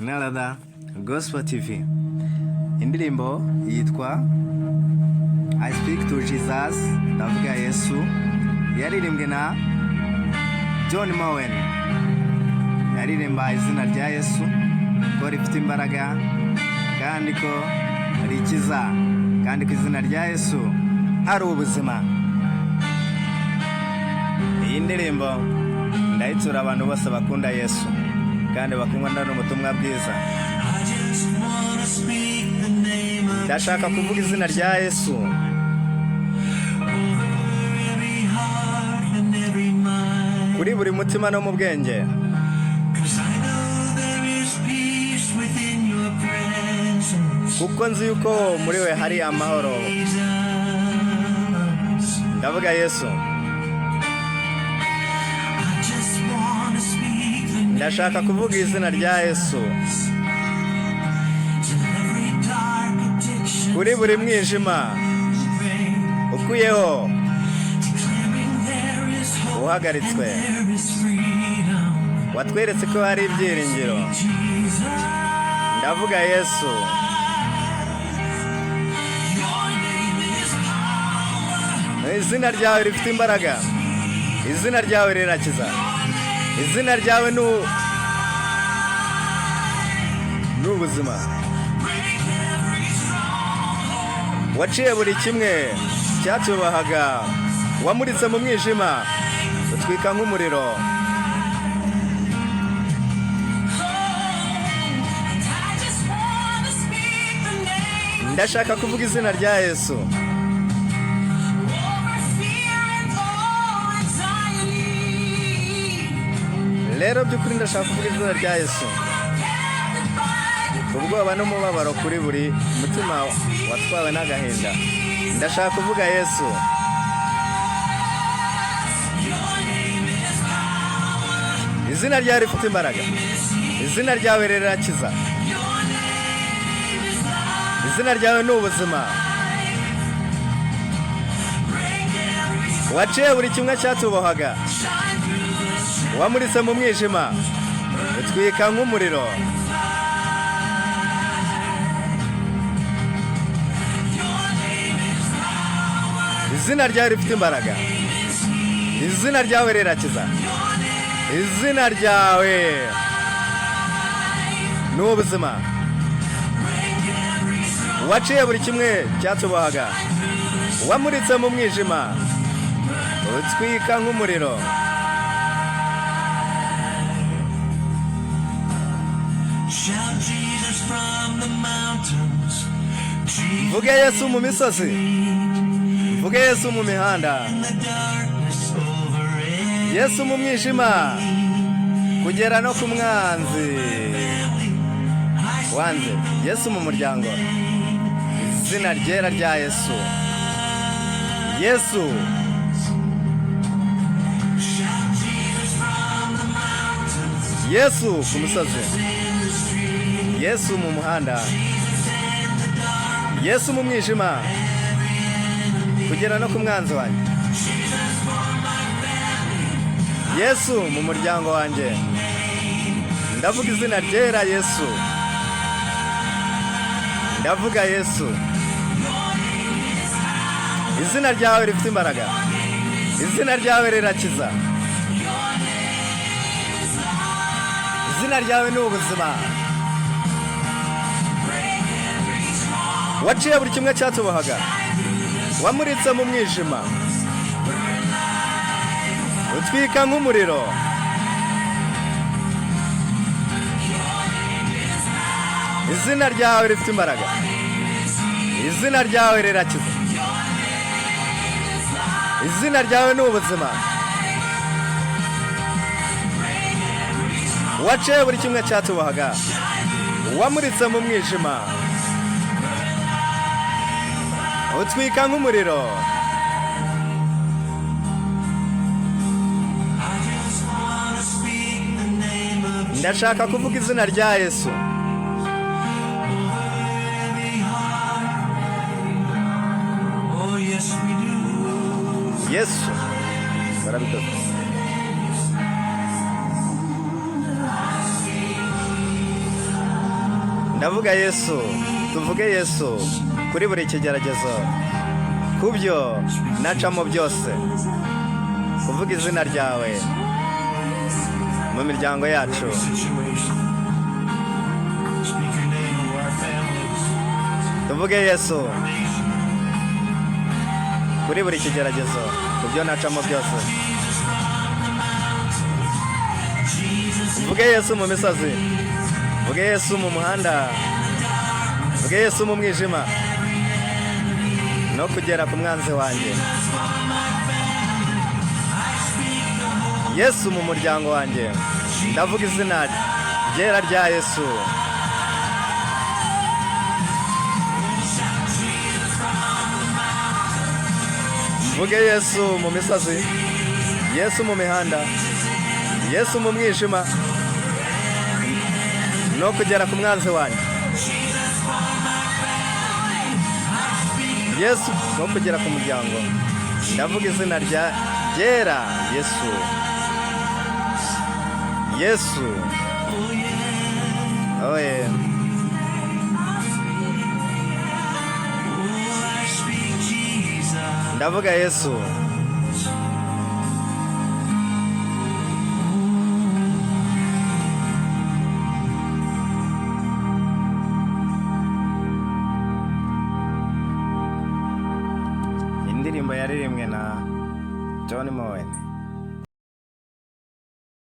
Narada Gospel TV. Indirimbo yitwa I Speak to Jesus, ndavuga Yesu, yaririmbwe na John Mowen. Yaririmba izina rya Yesu ko rifite imbaraga kandi ko rikiza, kandi ko izina rya Yesu ari ubuzima. Iyi ndirimbo ndayitura abantu bose bakunda Yesu kandi bakunda n'umutumwa bwiza. Ndashaka kuvuga izina rya Yesu kuri buri mutima no mu bwenge, kuko nzi yuko muri we hari amahoro. Ndavuga Yesu. Ndashaka kuvuga izina rya Yesu kuri buri mwijima ukuyeho, uhagaritswe, watweretse ko hari ibyiringiro. Ndavuga Yesu. Izina ryawe rifite imbaraga, izina ryawe rirakiza, izina ryawe n'ubuzima. Waciye buri kimwe cyatubahaga, wamuritse mu mwijima, utwika nk'umuriro. Ndashaka kuvuga izina rya Yesu. Rero by'ukuri ndashaka kuvuga izina rya Yesu. Ubwoba n'umubabaro kuri buri mutima watwawe n'agahinda, ndashaka kuvuga Yesu. Izina ryawe rifite imbaraga, izina ryawe rirakiza, izina ryawe ni ubuzima. Waciye buri kimwe cyatubohaga, wamuritse mu mwijima, utwika nk'umuriro. Izina ryawe rifite imbaraga, izina ryawe rirakiza, izina ryawe ni ubuzima. Waciye buri kimwe cyatubohaga, wamuritse mu mwijima, utwika nk'umuriro. Vuge Yesu mu misozi, vuge Yesu mu mihanda, Yesu mu mwijima, kugera no ku mwanzi wanze, Yesu mu muryango. Izina ryera rya Yesu, Yesu. Yesu ku musozi, Yesu mu muhanda, Yesu mu mwijima, kugera no ku mwanzi wanjye, Yesu mu muryango wanjye. Ndavuga izina ryera Yesu, ndavuga Yesu. Izina ryawe rifite imbaraga, izina ryawe rirakiza, izina ryawe ni ubuzima. Waciye buri kimwe cyatubohaga, wamuritse mu mwijima, utwika nk'umuriro. Izina ryawe rifite imbaraga, izina ryawe rirakiza, izina ryawe ni ubuzima. Waciye buri kimwe cyatubohaga, wamuritse mu mwijima, utwika nk'umuriro. Ndashaka kuvuga izina rya Yesu. Yesu barabikoze. ndavuga Yesu, tuvuge Yesu kuri buri kigeragezo, kubyo nacamo byose, kuvuga izina ryawe mu miryango yacu. Tuvuge Yesu kuri buri kigeragezo, kubyo nacamo byose. Tuvuge Yesu mu misozi, tuvuge Yesu mu muhanda, tuvuge Yesu mu mwijima, no kugera ku mwanzi wanjye. Yesu mu muryango wanjye, ndavuga izina ryera rya Yesu. Mvuge Yesu mu misozi, Yesu mu mihanda, Yesu mu mwijima, no kugera ku mwanzi wanjye. Yesu no kugera ku muryango, ndavuga izina ryera Yesu. Yesu, oye, ndavuga Yesu. Indirimbo yaririmbwe na John Moen.